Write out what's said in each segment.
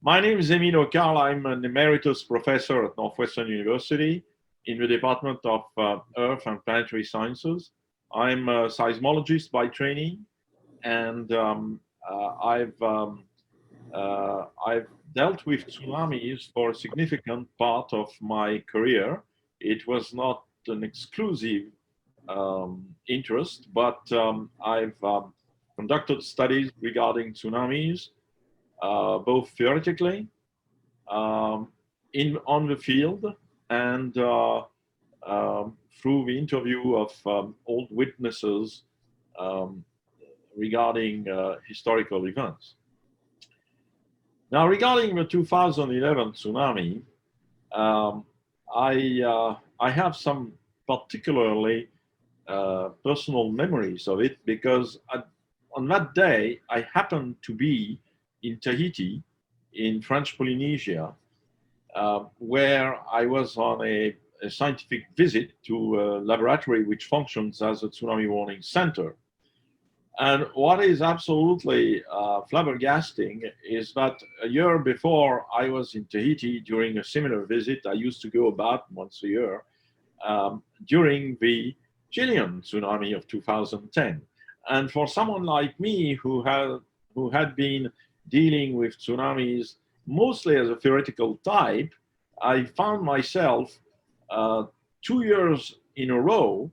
My name is Emile Okal. I'm an emeritus professor at Northwestern University in the Department of Earth and Planetary Sciences. I'm a seismologist by training, and I've dealt with tsunamis for a significant part of my career. It was not an exclusive interest, but I've conducted studies regarding tsunamis, both theoretically, on the field, and through the interview of old witnesses um, regarding historical events. Now, regarding the 2011 tsunami, um, I have some particularly personal memories of it because on that day I happened to be in Tahiti, in French Polynesia, where I was on a scientific visit to a laboratory which functions as a tsunami warning center. And what is absolutely flabbergasting is that a year before I was in Tahiti during a similar visit, I used to go about once a year during the Chilean tsunami of 2010. And for someone like me who had been dealing with tsunamis mostly as a theoretical type, I found myself 2 years in a row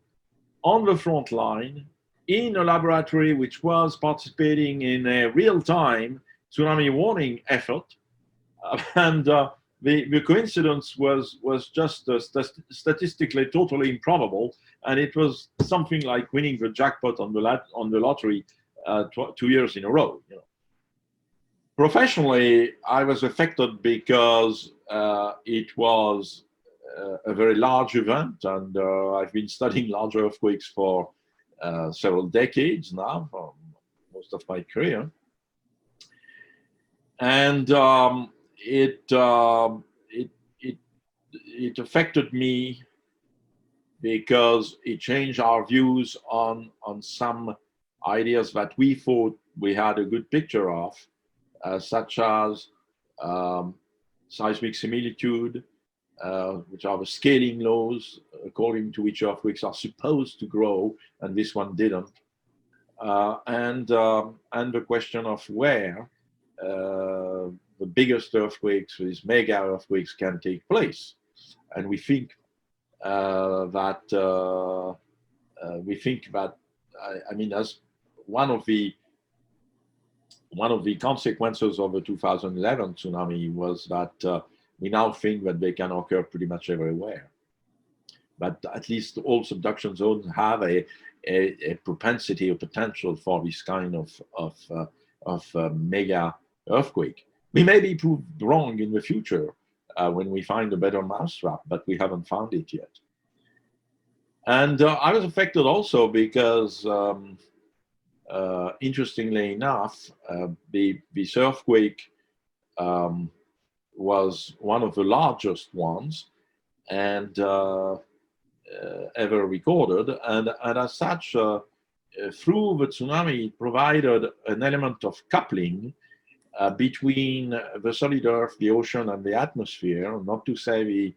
on the front line in a laboratory which was participating in a real-time tsunami warning effort. And the coincidence was just statistically totally improbable, and it was something like winning the jackpot on the lottery 2 years in a row. Professionally, I was affected because it was a very large event, and I've been studying large earthquakes for several decades now, for most of my career. And it affected me because it changed our views on some ideas that we thought we had a good picture of, such as seismic similitude, which are the scaling laws according to which earthquakes are supposed to grow, and this one didn't. And the question of where the biggest earthquakes, these mega earthquakes, can take place. And we think that I mean, as one of the consequences of the 2011 tsunami was that we now think that they can occur pretty much everywhere. But at least all subduction zones have a propensity or potential for this kind of mega earthquake. We may be proved wrong in the future when we find a better mousetrap, but we haven't found it yet. And I was affected also because, interestingly enough, this earthquake was one of the largest ones and ever recorded, and as such, through the tsunami, it provided an element of coupling between the solid earth, the ocean, and the atmosphere. Not to say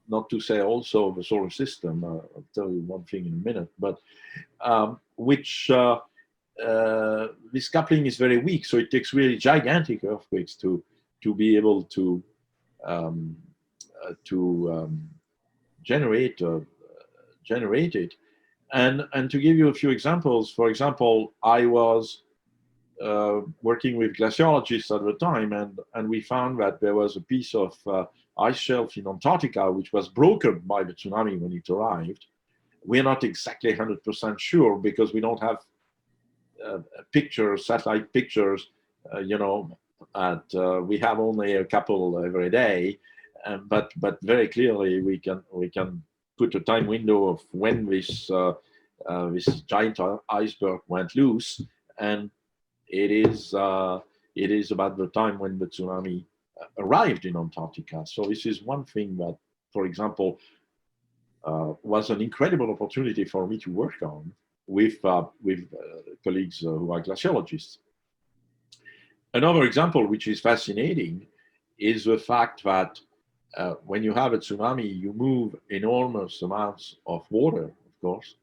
not to say also the solar system. I'll tell you one thing in a minute, but this coupling is very weak, so it takes really gigantic earthquakes to be able to generate it. And to give you a few examples, for example, I was working with glaciologists at the time, and we found that there was a piece of ice shelf in Antarctica which was broken by the tsunami when it arrived. We're not exactly 100% sure because we don't have pictures, satellite pictures, we have only a couple every day, but very clearly we can put a time window of when this giant iceberg went loose, and it is about the time when the tsunami arrived in Antarctica. So this is one thing that, for example, was an incredible opportunity for me to work on with colleagues who are glaciologists. Another example, which is fascinating, is the fact that when you have a tsunami, you move enormous amounts of water, of course,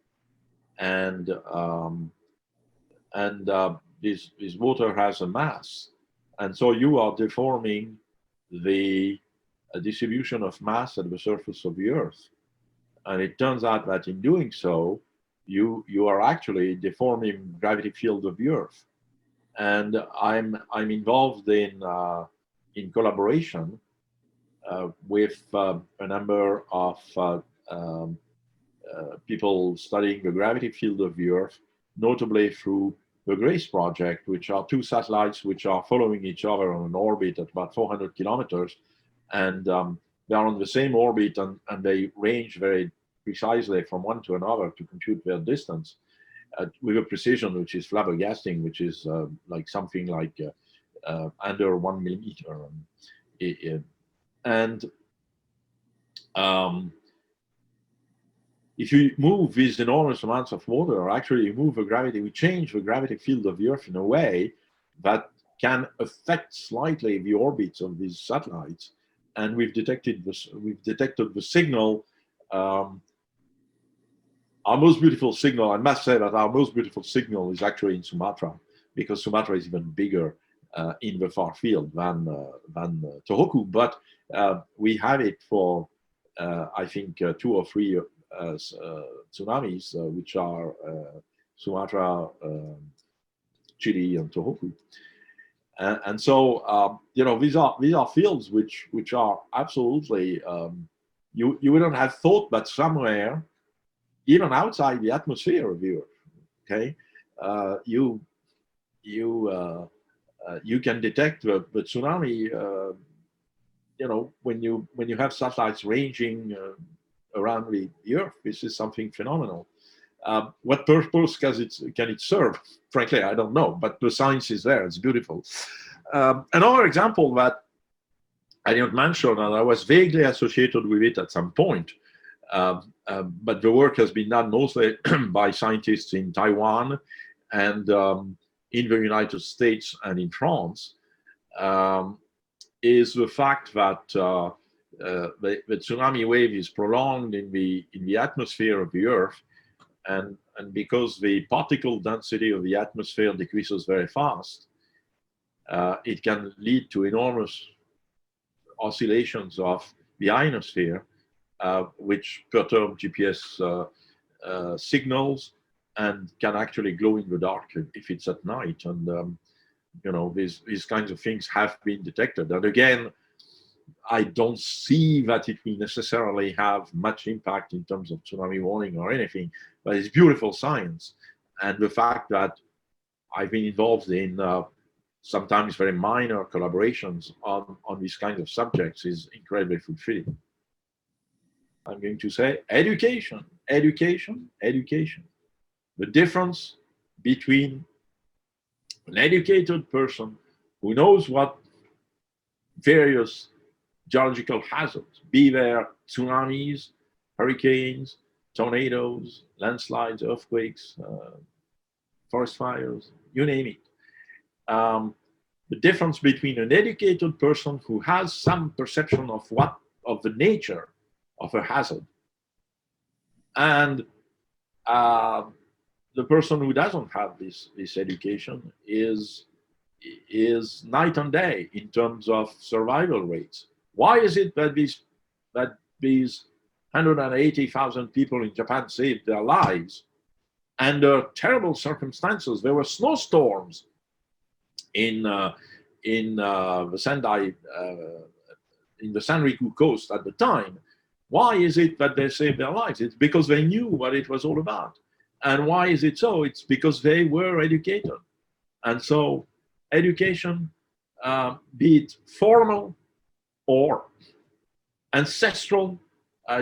and this water has a mass, and so you are deforming the distribution of mass at the surface of the Earth. And it turns out that in doing so, you are actually deforming gravity field of the Earth. And I'm involved in collaboration with a number of people studying the gravity field of the Earth, notably through the GRACE project, which are two satellites which are following each other on an orbit at about 400 kilometers. And they are on the same orbit, and they range very precisely from one to another to compute their distance with a precision which is flabbergasting, which is like something like under 1 millimeter. And if you move these enormous amounts of water, or actually you move the gravity, we change the gravity field of the Earth in a way that can affect slightly the orbits of these satellites. And we've detected the signal. Our most beautiful signal, I must say that our most beautiful signal is actually in Sumatra, because Sumatra is even bigger in the far field than Tohoku. But we have it for, I think, 2 or 3 tsunamis, which are Sumatra, Chile, and Tohoku. And so, you know, these are fields which are absolutely, you wouldn't have thought that somewhere, even outside the atmosphere of the Earth, okay, you can detect the tsunami, you know, when you have satellites ranging around the Earth. This is something phenomenal. What purpose can it serve? Frankly, I don't know, but the science is there. It's beautiful. Another example that I didn't mention, and I was vaguely associated with it at some point, but the work has been done mostly by scientists in Taiwan and in the United States and in France, is the fact that the tsunami wave is prolonged in the atmosphere of the Earth, and because the particle density of the atmosphere decreases very fast, it can lead to enormous oscillations of the ionosphere, which perturb GPS signals and can actually glow in the dark if it's at night. And you know, these kinds of things have been detected. And again, I don't see that it will necessarily have much impact in terms of tsunami warning or anything, but it's beautiful science. And the fact that I've been involved in sometimes very minor collaborations on these kinds of subjects is incredibly fulfilling. I'm going to say education, education, education. The difference between an educated person who knows what various geological hazards, be there tsunamis, hurricanes, tornadoes, landslides, earthquakes, forest fires, you name it. The difference between an educated person who has some perception of the nature of a hazard and the person who doesn't have this education is night and day in terms of survival rates. Why is it that these 180,000 people in Japan saved their lives under terrible circumstances? There were snowstorms in the Sendai, in the Sanriku coast at the time. Why is it that they saved their lives? It's because they knew what it was all about. And why is it so? It's because they were educated. And so education, be it formal or ancestral,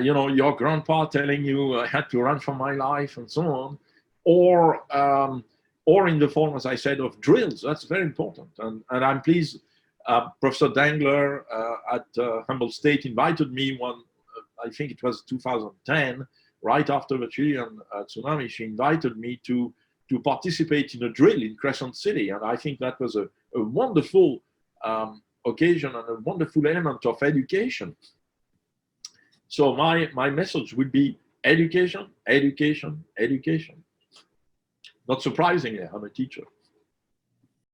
you know, your grandpa telling you I had to run for my life and so on, or in the form, as I said, of drills. That's very important. And I'm pleased Professor Dangler at Humboldt State invited me I think it was 2010, right after the Chilean tsunami. She invited me to participate in a drill in Crescent City. And I think that was a a wonderful occasion and a wonderful element of education. So my message would be education, education, education. Not surprisingly, I'm a teacher.